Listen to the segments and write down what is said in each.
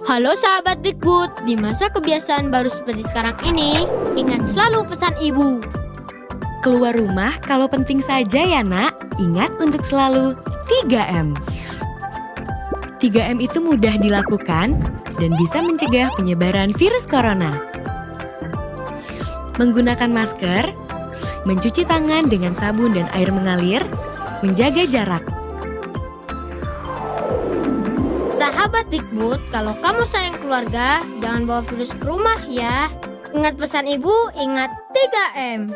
Halo sahabat Dikbud, di masa kebiasaan baru seperti sekarang ini, ingat selalu pesan ibu. Keluar rumah kalau penting saja ya nak, ingat untuk selalu 3M. 3M itu mudah dilakukan dan bisa mencegah penyebaran virus corona. Menggunakan masker, mencuci tangan dengan sabun dan air mengalir, menjaga jarak. Sahabat Dikbud, kalau kamu sayang keluarga, jangan bawa virus ke rumah ya. Ingat pesan ibu, ingat 3M.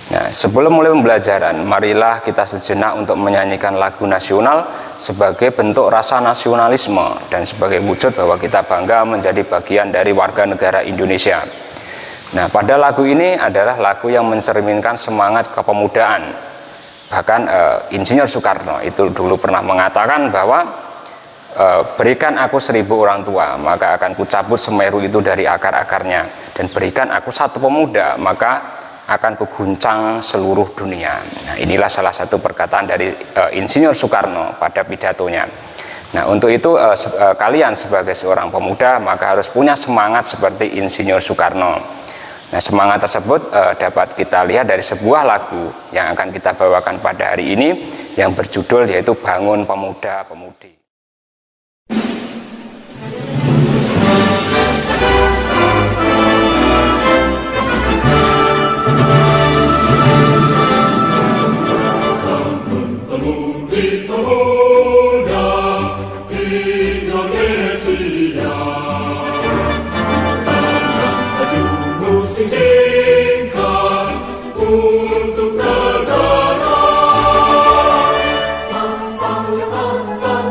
Nah, sebelum mulai pembelajaran, marilah kita sejenak untuk menyanyikan lagu nasional sebagai bentuk rasa nasionalisme dan sebagai wujud bahwa kita bangga menjadi bagian dari warga negara Indonesia. Nah, pada lagu ini adalah lagu yang mencerminkan semangat kepemudaan. Bahkan Insinyur Soekarno itu dulu pernah mengatakan bahwa berikan aku 1000 orang tua, maka akan kucabut Semeru itu dari akar-akarnya, dan berikan aku 1 pemuda, maka akan kuguncang seluruh dunia. Nah, inilah salah satu perkataan dari Insinyur Soekarno pada pidatonya. Nah, untuk itu kalian sebagai seorang pemuda maka harus punya semangat seperti Insinyur Soekarno. Nah, semangat tersebut dapat kita lihat dari sebuah lagu yang akan kita bawakan pada hari ini yang berjudul yaitu Bangun Pemuda Pemudi. Masa yang akan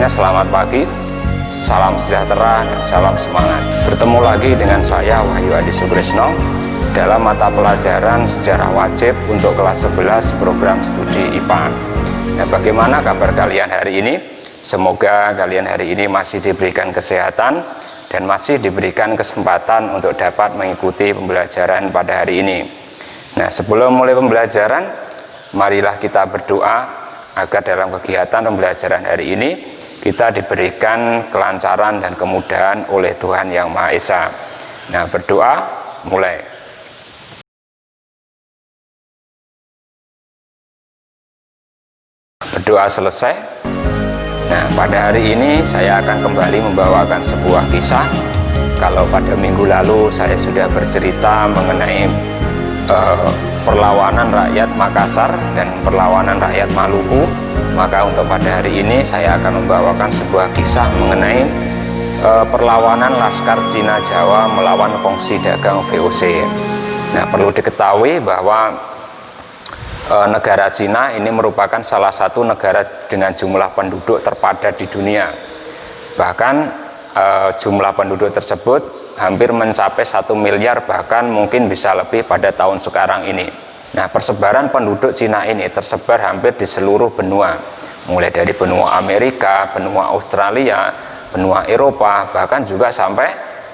Selamat pagi, salam sejahtera dan salam semangat. Bertemu lagi dengan saya Wahyu Adi Sutrisno dalam mata pelajaran sejarah wajib untuk kelas 11 program studi IPA. Nah, bagaimana kabar kalian hari ini? Semoga kalian hari ini masih diberikan kesehatan dan masih diberikan kesempatan untuk dapat mengikuti pembelajaran pada hari ini. Nah, sebelum mulai pembelajaran, marilah kita berdoa agar dalam kegiatan pembelajaran hari ini kita diberikan kelancaran dan kemudahan oleh Tuhan Yang Maha Esa. Nah, berdoa mulai. Berdoa selesai. Nah, pada hari ini saya akan kembali membawakan sebuah kisah. Kalau pada minggu lalu saya sudah bercerita mengenai perlawanan rakyat Makassar dan perlawanan rakyat Maluku, maka untuk pada hari ini saya akan membawakan sebuah kisah mengenai perlawanan Laskar Cina Jawa melawan kongsi dagang VOC. Nah, perlu diketahui bahwa negara Cina ini merupakan salah satu negara dengan jumlah penduduk terpadat di dunia. Bahkan jumlah penduduk tersebut hampir mencapai 1 miliar, bahkan mungkin bisa lebih pada tahun sekarang ini. Nah, persebaran penduduk Cina ini tersebar hampir di seluruh benua, mulai dari benua Amerika, benua Australia, benua Eropa, bahkan juga sampai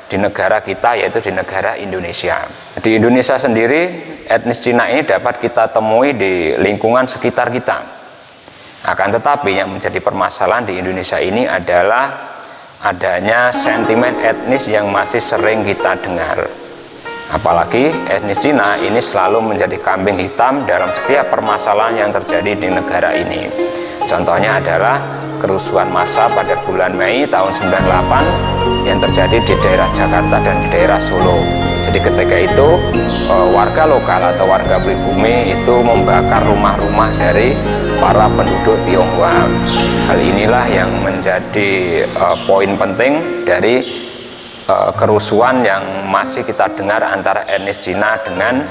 di negara kita, yaitu di negara Indonesia. Di Indonesia sendiri, etnis Cina ini dapat kita temui di lingkungan sekitar kita. Akan tetapi yang menjadi permasalahan di Indonesia ini adalah adanya sentimen etnis yang masih sering kita dengar. Apalagi etnis Cina ini selalu menjadi kambing hitam dalam setiap permasalahan yang terjadi di negara ini. Contohnya adalah kerusuhan massa pada bulan Mei tahun 98 yang terjadi di daerah Jakarta dan di daerah Solo. Jadi ketika itu warga lokal atau warga pribumi itu membakar rumah-rumah dari para penduduk Tionghoa. Hal inilah yang menjadi poin penting dari kerusuhan yang masih kita dengar antara etnis Cina dengan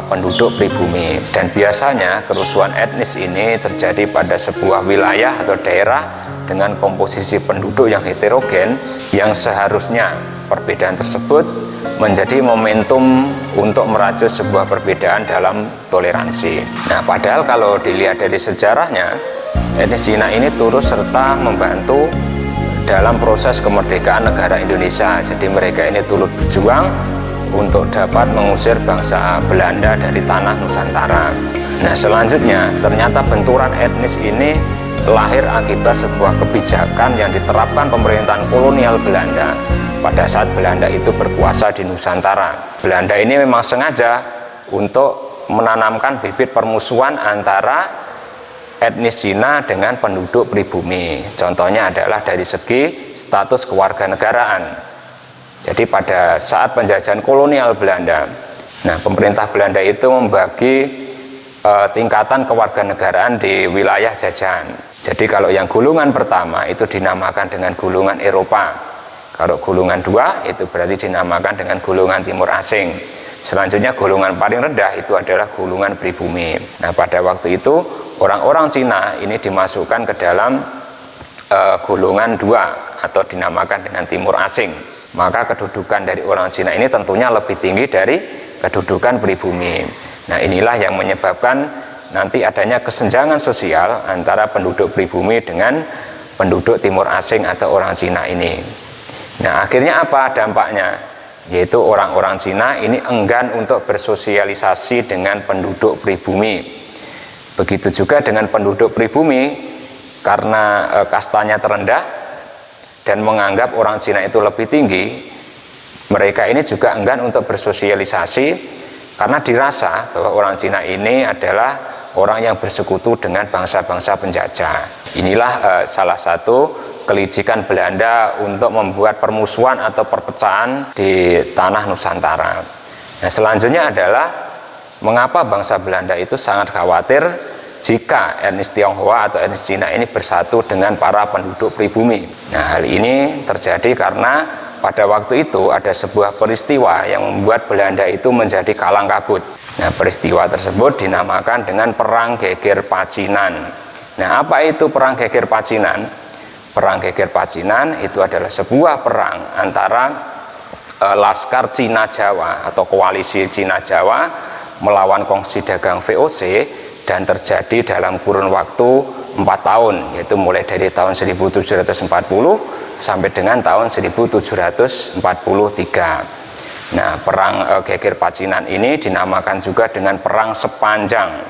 penduduk pribumi. Dan biasanya kerusuhan etnis ini terjadi pada sebuah wilayah atau daerah dengan komposisi penduduk yang heterogen, yang seharusnya perbedaan tersebut menjadi momentum untuk merajut sebuah perbedaan dalam toleransi. Nah, padahal kalau dilihat dari sejarahnya, etnis Cina ini turut serta membantu dalam proses kemerdekaan negara Indonesia. Jadi mereka ini turut berjuang untuk dapat mengusir bangsa Belanda dari tanah Nusantara. Nah, selanjutnya ternyata benturan etnis ini lahir akibat sebuah kebijakan yang diterapkan pemerintahan kolonial Belanda pada saat Belanda itu berkuasa di Nusantara. Belanda ini memang sengaja untuk menanamkan bibit permusuhan antara etnis Cina dengan penduduk pribumi. Contohnya adalah dari segi status kewarganegaraan. Jadi pada saat penjajahan kolonial Belanda, nah pemerintah Belanda itu membagi tingkatan kewarganegaraan di wilayah jajahan. Jadi kalau yang golongan pertama itu dinamakan dengan golongan Eropa. Kalau golongan 2 itu berarti dinamakan dengan golongan timur asing. Selanjutnya golongan paling rendah itu adalah golongan pribumi. Nah pada waktu itu orang-orang Cina ini dimasukkan ke dalam golongan 2 atau dinamakan dengan timur asing. Maka kedudukan dari orang Cina ini tentunya lebih tinggi dari kedudukan pribumi. Nah inilah yang menyebabkan nanti adanya kesenjangan sosial antara penduduk pribumi dengan penduduk timur asing atau orang Cina ini. Nah akhirnya apa dampaknya? Yaitu orang-orang Cina ini enggan untuk bersosialisasi dengan penduduk pribumi. Begitu juga dengan penduduk pribumi, karena kastanya terendah dan menganggap orang Cina itu lebih tinggi, mereka ini juga enggan untuk bersosialisasi karena dirasa bahwa orang Cina ini adalah orang yang bersekutu dengan bangsa-bangsa penjajah. Inilah salah satu kelicikan Belanda untuk membuat permusuhan atau perpecahan di tanah Nusantara. Nah, selanjutnya adalah mengapa bangsa Belanda itu sangat khawatir jika etnis Tionghoa atau etnis Cina ini bersatu dengan para penduduk pribumi. Nah, hal ini terjadi karena pada waktu itu ada sebuah peristiwa yang membuat Belanda itu menjadi kalang kabut. Nah, peristiwa tersebut dinamakan dengan Perang Geger Pacinan. Nah, apa itu Perang Geger Pacinan? Perang Geger Pacinan itu adalah sebuah perang antara Laskar Cina Jawa atau koalisi Cina Jawa melawan kongsi dagang VOC, dan terjadi dalam kurun waktu 4 tahun, yaitu mulai dari tahun 1740 sampai dengan tahun 1743. Nah, Perang Geger Pacinan ini dinamakan juga dengan Perang Sepanjang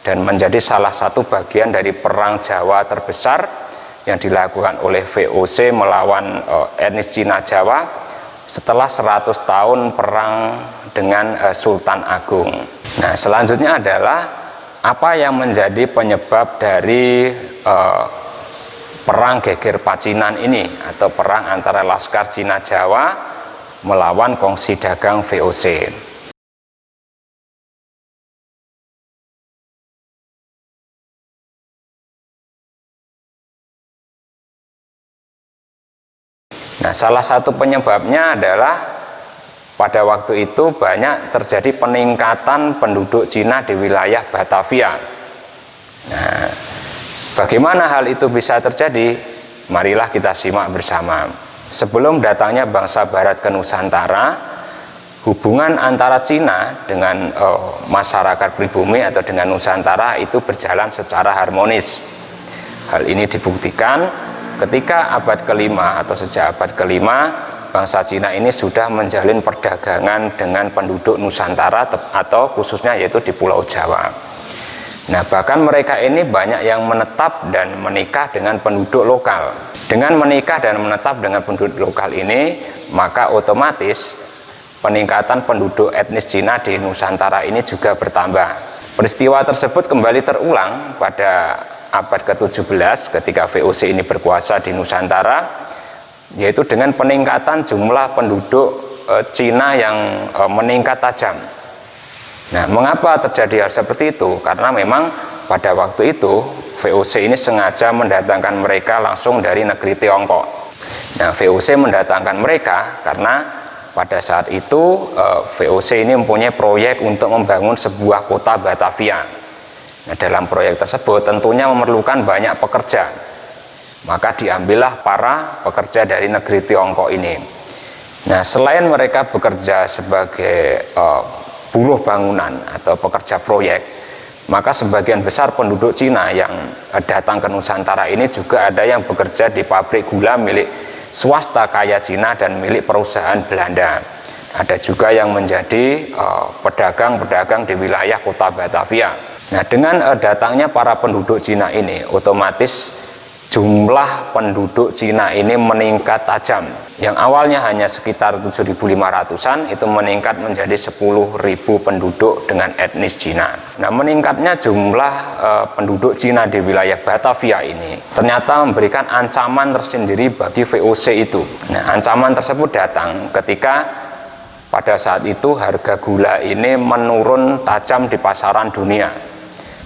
dan menjadi salah satu bagian dari Perang Jawa terbesar yang dilakukan oleh VOC melawan etnis Cina Jawa setelah 100 tahun perang dengan Sultan Agung. Nah, selanjutnya adalah apa yang menjadi penyebab dari Perang Geger Pacinan ini atau perang antara Laskar Cina Jawa melawan kongsi dagang VOC. Nah, salah satu penyebabnya adalah pada waktu itu banyak terjadi peningkatan penduduk Cina di wilayah Batavia. Nah, bagaimana hal itu bisa terjadi? Marilah kita simak bersama. Sebelum datangnya bangsa Barat ke Nusantara, hubungan antara Cina dengan masyarakat pribumi atau dengan Nusantara itu berjalan secara harmonis. Hal ini dibuktikan ketika abad kelima atau sejak abad kelima, bangsa Cina ini sudah menjalin perdagangan dengan penduduk Nusantara atau khususnya yaitu di Pulau Jawa. Nah, bahkan mereka ini banyak yang menetap dan menikah dengan penduduk lokal. Dengan menikah dan menetap dengan penduduk lokal ini, maka otomatis peningkatan penduduk etnis Cina di Nusantara ini juga bertambah. Peristiwa tersebut kembali terulang pada abad ke-17 ketika VOC ini berkuasa di Nusantara, yaitu dengan peningkatan jumlah penduduk Cina yang meningkat tajam. Nah, mengapa terjadi hal seperti itu? Karena memang pada waktu itu VOC ini sengaja mendatangkan mereka langsung dari negeri Tiongkok. Nah, VOC mendatangkan mereka karena pada saat itu VOC ini mempunyai proyek untuk membangun sebuah kota Batavia. Nah, dalam proyek tersebut tentunya memerlukan banyak pekerja. Maka diambillah para pekerja dari negeri Tiongkok ini. Nah, selain mereka bekerja sebagai buruh bangunan atau pekerja proyek, maka sebagian besar penduduk Cina yang datang ke Nusantara ini juga ada yang bekerja di pabrik gula milik swasta kaya Cina dan milik perusahaan Belanda. Ada juga yang menjadi pedagang-pedagang di wilayah kota Batavia. Nah, dengan datangnya para penduduk Cina ini, otomatis jumlah penduduk Cina ini meningkat tajam. Yang awalnya hanya sekitar 7.500-an itu meningkat menjadi 10.000 penduduk dengan etnis Cina. Nah, meningkatnya jumlah penduduk Cina di wilayah Batavia ini ternyata memberikan ancaman tersendiri bagi VOC itu. Nah, ancaman tersebut datang ketika pada saat itu harga gula ini menurun tajam di pasaran dunia.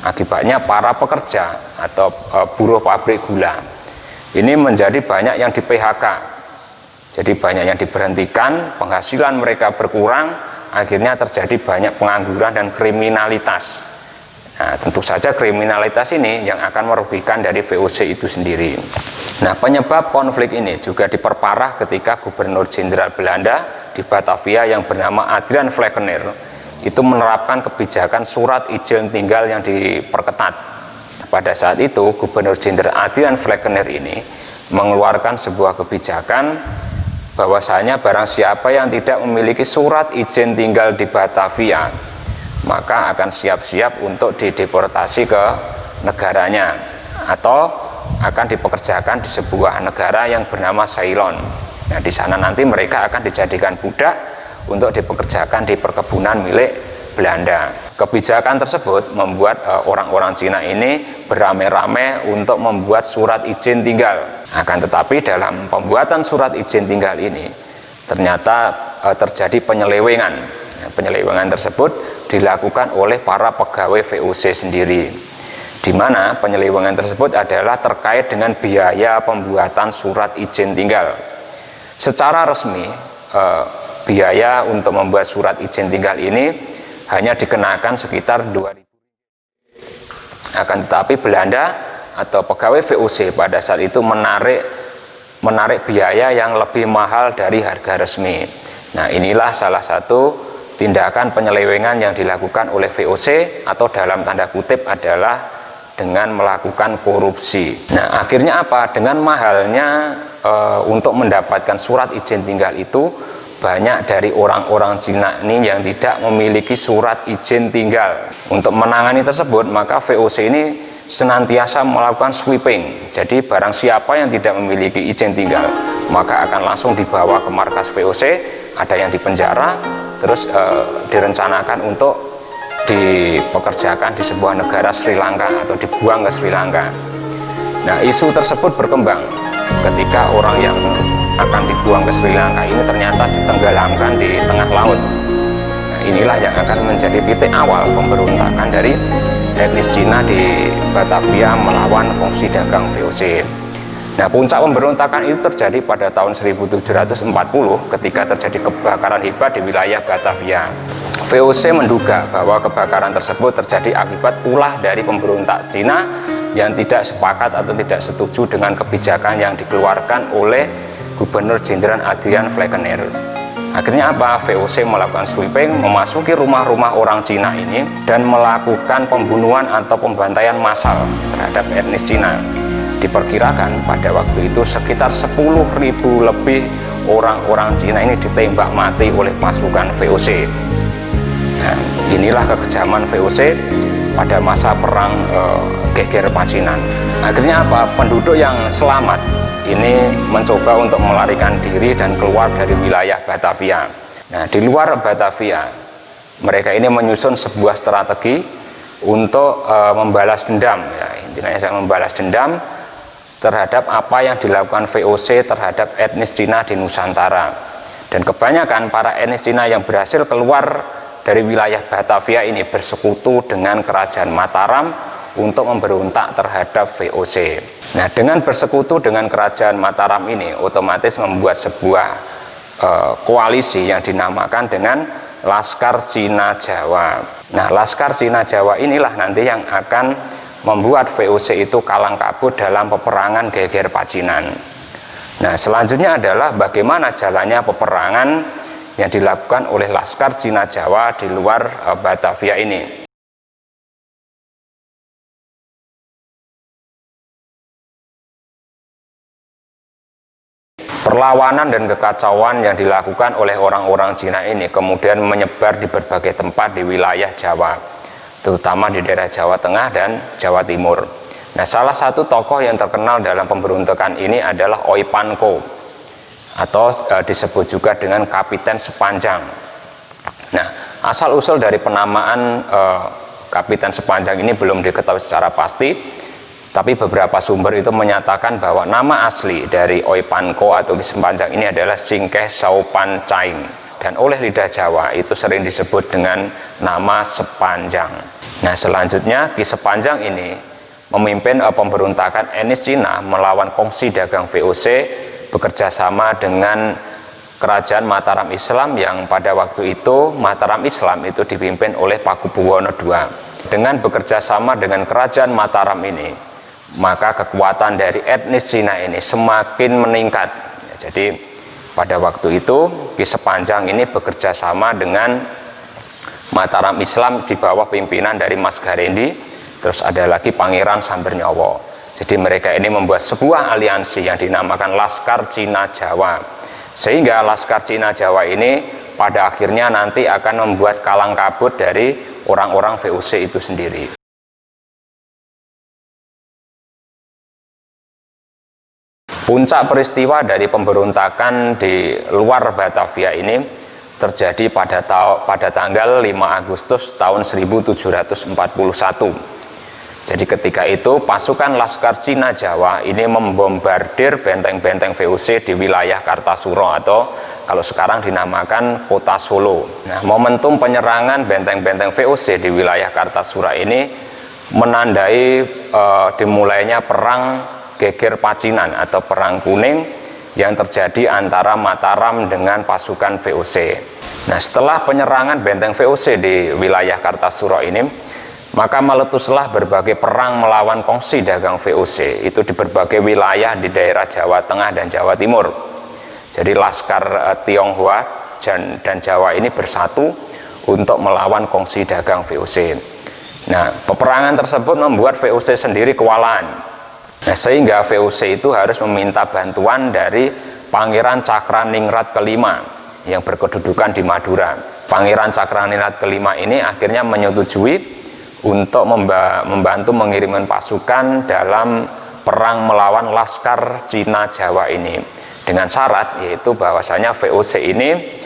Akibatnya para pekerja atau buruh pabrik gula ini menjadi banyak yang di PHK. Jadi banyak yang diberhentikan, penghasilan mereka berkurang, akhirnya terjadi banyak pengangguran dan kriminalitas. Nah, tentu saja kriminalitas ini yang akan merugikan dari VOC itu sendiri. Nah, penyebab konflik ini juga diperparah ketika Gubernur Jenderal Belanda di Batavia yang bernama Adrian Flackener itu menerapkan kebijakan surat izin tinggal yang diperketat. Pada saat itu, Gubernur Jenderal Adrian Flackener ini mengeluarkan sebuah kebijakan bahwasanya barang siapa yang tidak memiliki surat izin tinggal di Batavia maka akan siap-siap untuk dideportasi ke negaranya atau akan dipekerjakan di sebuah negara yang bernama Ceylon. Nah, di sana nanti mereka akan dijadikan budak untuk dipekerjakan di perkebunan milik Belanda. Kebijakan tersebut membuat orang-orang Cina ini beramai-ramai untuk membuat surat izin tinggal. Akan tetapi dalam pembuatan surat izin tinggal ini ternyata terjadi penyelewengan. Nah, penyelewengan tersebut dilakukan oleh para pegawai VOC sendiri, di mana penyelewengan tersebut adalah terkait dengan biaya pembuatan surat izin tinggal. Secara resmi biaya untuk membuat surat izin tinggal ini hanya dikenakan sekitar 2.000. Akan tetapi Belanda atau pegawai VOC pada saat itu menarik biaya yang lebih mahal dari harga resmi. Nah, inilah salah satu tindakan penyelewengan yang dilakukan oleh VOC atau dalam tanda kutip adalah dengan melakukan korupsi. Nah, akhirnya apa? Dengan mahalnya untuk mendapatkan surat izin tinggal itu, banyak dari orang-orang Cina ini yang tidak memiliki surat izin tinggal. Untuk menangani tersebut, maka VOC ini senantiasa melakukan sweeping. Jadi barang siapa yang tidak memiliki izin tinggal maka akan langsung dibawa ke markas VOC, ada yang dipenjara, terus direncanakan untuk dipekerjakan di sebuah negara Sri Lanka atau dibuang ke Sri Lanka. Nah, isu tersebut berkembang ketika orang yang akan dibuang ke Sri Lanka ini ternyata ditenggelamkan di tengah laut. Nah, inilah yang akan menjadi titik awal pemberontakan dari etnis Cina di Batavia melawan fungsi dagang VOC. Nah, puncak pemberontakan itu terjadi pada tahun 1740 ketika terjadi kebakaran hebat di wilayah Batavia. VOC menduga bahwa kebakaran tersebut terjadi akibat ulah dari pemberontak Cina yang tidak sepakat atau tidak setuju dengan kebijakan yang dikeluarkan oleh Gubernur Jenderal Adrian Flackener. Akhirnya apa? VOC melakukan sweeping, memasuki rumah-rumah orang Cina ini dan melakukan pembunuhan atau pembantaian massal terhadap etnis Cina. Diperkirakan pada waktu itu sekitar 10.000 lebih orang-orang Cina ini ditembak mati oleh pasukan VOC. Nah, inilah kekejaman VOC pada masa perang Geger Pacinan. Akhirnya apa? Penduduk yang selamat ini mencoba untuk melarikan diri dan keluar dari wilayah Batavia. Nah, di luar Batavia, mereka ini menyusun sebuah strategi untuk membalas dendam. Ya, intinya membalas dendam terhadap apa yang dilakukan VOC terhadap etnis Cina di Nusantara. Dan kebanyakan para etnis Cina yang berhasil keluar dari wilayah Batavia ini bersekutu dengan Kerajaan Mataram untuk memberontak terhadap VOC. Nah, dengan bersekutu dengan Kerajaan Mataram ini otomatis membuat sebuah koalisi yang dinamakan dengan Laskar Cina Jawa. Nah, Laskar Cina Jawa inilah nanti yang akan membuat VOC itu kalang kabut dalam peperangan Geger Pacinan. Nah, selanjutnya adalah bagaimana jalannya peperangan yang dilakukan oleh Laskar Cina Jawa di luar Batavia ini. Perlawanan dan kekacauan yang dilakukan oleh orang-orang Cina ini kemudian menyebar di berbagai tempat di wilayah Jawa, terutama di daerah Jawa Tengah dan Jawa Timur. Nah, salah satu tokoh yang terkenal dalam pemberontakan ini adalah Oipanko, atau disebut juga dengan Kapiten Sepanjang. Nah, asal-usul dari penamaan Kapiten Sepanjang ini belum diketahui secara pasti, tapi beberapa sumber itu menyatakan bahwa nama asli dari Oipanko atau Ki Sepanjang ini adalah Singkeh Saupancaing, dan oleh lidah Jawa itu sering disebut dengan nama Sepanjang. Nah, selanjutnya Ki Sepanjang ini memimpin pemberontakan etnis Cina melawan kongsi dagang VOC, bekerja sama dengan kerajaan Mataram Islam yang pada waktu itu Mataram Islam itu dipimpin oleh Pakubuwono II. Dengan bekerja sama dengan kerajaan Mataram ini, maka kekuatan dari etnis Cina ini semakin meningkat. Jadi pada waktu itu Ki Sepanjang ini bekerja sama dengan Mataram Islam di bawah pimpinan dari Mas Garendi, terus ada lagi Pangeran Sambernyowo. Jadi mereka ini membuat sebuah aliansi yang dinamakan Laskar Cina Jawa, sehingga Laskar Cina Jawa ini pada akhirnya nanti akan membuat kalang kabut dari orang-orang VOC itu sendiri. Puncak peristiwa dari pemberontakan di luar Batavia ini terjadi pada tanggal 5 Agustus tahun 1741. Jadi ketika itu pasukan Laskar Cina Jawa ini membombardir benteng-benteng VOC di wilayah Kartasura, atau kalau sekarang dinamakan Kota Solo. Nah, momentum penyerangan benteng-benteng VOC di wilayah Kartasura ini menandai dimulainya perang Geger Pacinan atau Perang Kuning yang terjadi antara Mataram dengan pasukan VOC. Nah, setelah penyerangan benteng VOC di wilayah Kartasura ini, maka meletuslah berbagai perang melawan kongsi dagang VOC itu di berbagai wilayah di daerah Jawa Tengah dan Jawa Timur. Jadi Laskar Tionghoa dan Jawa ini bersatu untuk melawan kongsi dagang VOC. Nah, peperangan tersebut membuat VOC sendiri kewalahan. Nah, sehingga VOC itu harus meminta bantuan dari Pangeran Cakraningrat kelima yang berkedudukan di Madura. Pangeran Cakraningrat kelima ini akhirnya menyetujui untuk membantu mengirimkan pasukan dalam perang melawan Laskar Cina Jawa ini, dengan syarat yaitu bahwasanya VOC ini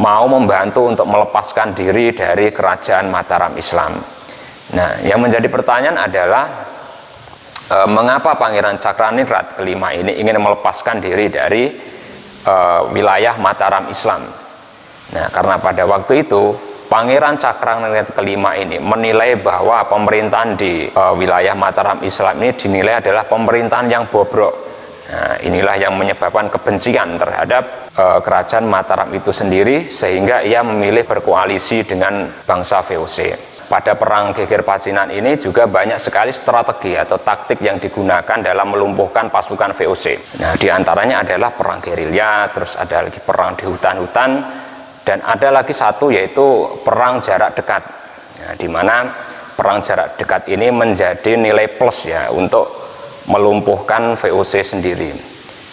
mau membantu untuk melepaskan diri dari kerajaan Mataram Islam. Nah, yang menjadi pertanyaan adalah mengapa Pangeran Cakraningrat kelima ini ingin melepaskan diri dari wilayah Mataram Islam. Nah, karena pada waktu itu Pangeran Cakraningrat kelima ini menilai bahwa pemerintahan di wilayah Mataram Islam ini dinilai adalah pemerintahan yang bobrok. Nah, inilah yang menyebabkan kebencian terhadap kerajaan Mataram itu sendiri, sehingga ia memilih berkoalisi dengan bangsa VOC. Pada perang Geger Pacinan ini juga banyak sekali strategi atau taktik yang digunakan dalam melumpuhkan pasukan VOC. Nah, diantaranya adalah perang gerilya, terus ada lagi perang di hutan-hutan, dan ada lagi satu yaitu perang jarak dekat. Nah, di mana perang jarak dekat ini menjadi nilai plus ya untuk melumpuhkan VOC sendiri.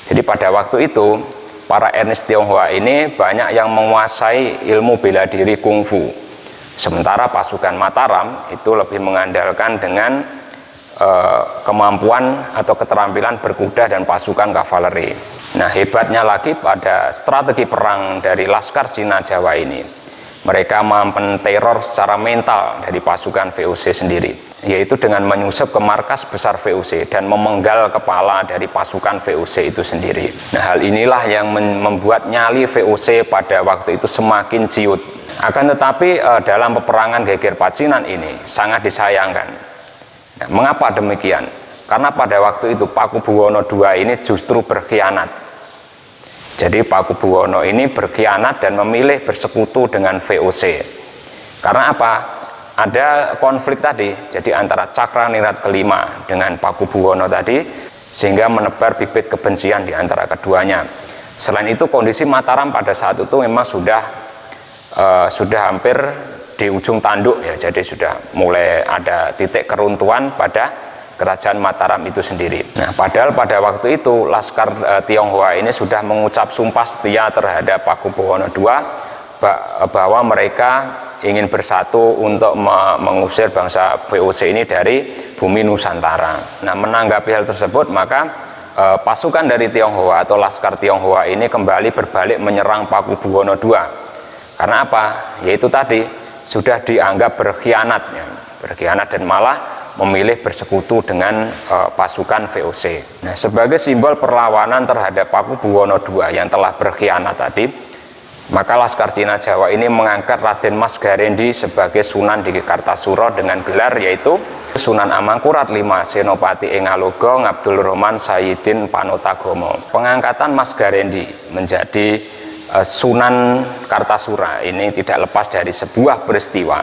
Jadi pada waktu itu para etnis Tionghoa ini banyak yang menguasai ilmu bela diri kungfu, sementara pasukan Mataram itu lebih mengandalkan dengan kemampuan atau keterampilan berkuda dan pasukan kavaleri. Nah, hebatnya lagi pada strategi perang dari Laskar Cina Jawa ini, mereka menteror secara mental dari pasukan VOC sendiri, yaitu dengan menyusup ke markas besar VOC dan memenggal kepala dari pasukan VOC itu sendiri. Nah, hal inilah yang membuat nyali VOC pada waktu itu semakin ciut. Akan tetapi dalam peperangan Geger Pacinan ini sangat disayangkan. Nah, mengapa demikian? Karena pada waktu itu Pakubuwono II ini justru berkhianat. Jadi Pakubuwono ini berkhianat dan memilih bersekutu dengan VOC. Karena apa? Ada konflik tadi, jadi antara Cakraningrat kelima dengan Pakubuwono tadi, sehingga menebar bibit kebencian di antara keduanya. Selain itu kondisi Mataram pada saat itu memang sudah hampir di ujung tanduk ya, jadi sudah mulai ada titik keruntuhan pada kerajaan Mataram itu sendiri. Nah, padahal pada waktu itu Laskar Tionghoa ini sudah mengucap sumpah setia terhadap Pakubuwono II bahwa mereka ingin bersatu untuk mengusir bangsa VOC ini dari bumi Nusantara. Nah, menanggapi hal tersebut, maka pasukan dari Tionghoa atau Laskar Tionghoa ini kembali berbalik menyerang Pakubuwono II. Karena apa? Yaitu tadi sudah dianggap berkhianat, ya. Berkhianat dan malah memilih bersekutu dengan pasukan VOC. Nah, sebagai simbol perlawanan terhadap Pakubuwono II yang telah berkhianat tadi, maka Laskar Cina Jawa ini mengangkat Raden Mas Garendi sebagai Sunan di Kartasura dengan gelar yaitu Sunan Amangkurat V Senopati ing Ngaloga Ngabdul Rahman Sayyidin Panutagomo. Pengangkatan Mas Garendi menjadi Sunan Kartasura ini tidak lepas dari sebuah peristiwa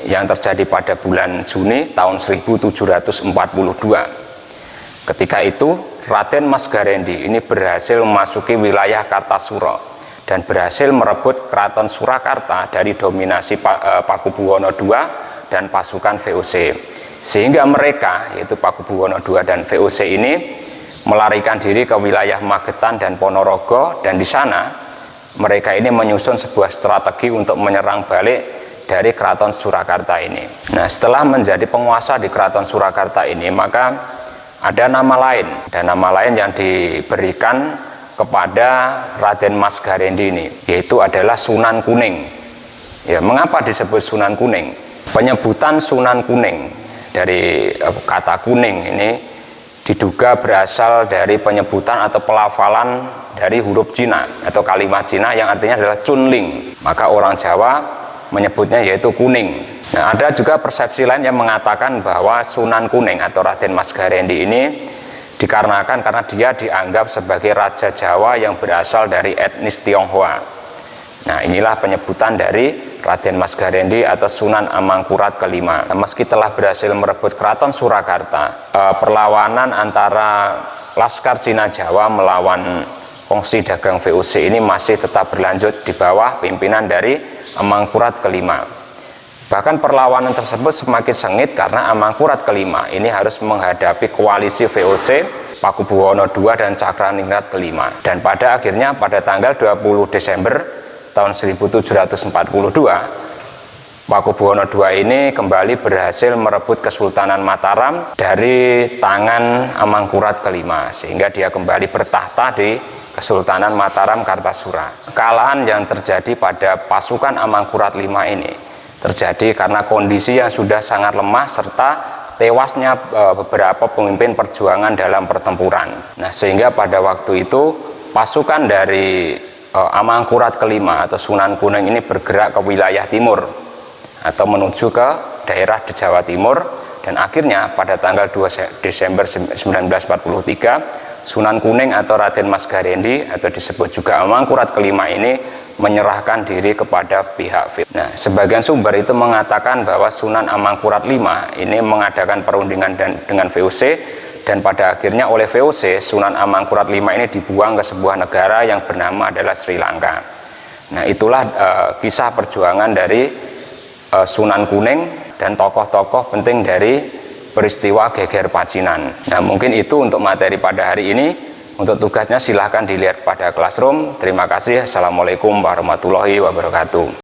yang terjadi pada bulan Juni tahun 1742. Ketika itu Raden Mas Garendi ini berhasil memasuki wilayah Kartasura dan berhasil merebut Keraton Surakarta dari dominasi Pakubuwono II dan pasukan VOC. Sehingga mereka, yaitu Pakubuwono II dan VOC ini, melarikan diri ke wilayah Magetan dan Ponorogo, dan di sana mereka ini menyusun sebuah strategi untuk menyerang balik dari Keraton Surakarta ini. Nah, setelah menjadi penguasa di Keraton Surakarta ini, maka ada nama lain, dan nama lain yang diberikan kepada Raden Mas Garendi ini, yaitu adalah Sunan Kuning. Ya, mengapa disebut Sunan Kuning? Penyebutan Sunan Kuning dari kata kuning ini diduga berasal dari penyebutan atau pelafalan dari huruf Cina atau kalimat Cina yang artinya adalah Chunling. Maka orang Jawa menyebutnya yaitu kuning. Nah, ada juga persepsi lain yang mengatakan bahwa Sunan Kuning atau Raden Mas Garendi ini dikarenakan karena dia dianggap sebagai Raja Jawa yang berasal dari etnis Tionghoa. Nah, inilah penyebutan dari Raden Mas Garendi atau Sunan Amangkurat V. Meski telah berhasil merebut Keraton Surakarta, perlawanan antara Laskar Cina Jawa melawan kongsi dagang VOC ini masih tetap berlanjut di bawah pimpinan dari Amangkurat V. Bahkan perlawanan tersebut semakin sengit karena Amangkurat V ini harus menghadapi koalisi VOC, Pakubuwono II dan Cakraningrat V. Dan pada akhirnya pada tanggal 20 Desember tahun 1742, Pakubuwono II ini kembali berhasil merebut Kesultanan Mataram dari tangan Amangkurat V, sehingga dia kembali bertahta di Kesultanan Mataram Kartasura. Kekalahan yang terjadi pada pasukan Amangkurat V ini terjadi karena kondisi yang sudah sangat lemah serta tewasnya beberapa pemimpin perjuangan dalam pertempuran. Nah, sehingga pada waktu itu pasukan dari Amangkurat V atau Sunan Kuning ini bergerak ke wilayah timur atau menuju ke daerah di Jawa Timur, dan akhirnya pada tanggal 2 Desember 1943 Sunan Kuning atau Raden Mas Garendi atau disebut juga Amangkurat V ini menyerahkan diri kepada pihak VOC. Nah, sebagian sumber itu mengatakan bahwa Sunan Amangkurat V ini mengadakan perundingan dengan VOC, dan pada akhirnya oleh VOC Sunan Amangkurat V ini dibuang ke sebuah negara yang bernama adalah Sri Lanka. Nah, itulah kisah perjuangan dari Sunan Kuning dan tokoh-tokoh penting dari peristiwa Geger Pacinan. Nah, mungkin itu untuk materi pada hari ini. Untuk tugasnya silahkan dilihat pada Classroom. Terima kasih. Assalamualaikum warahmatullahi wabarakatuh.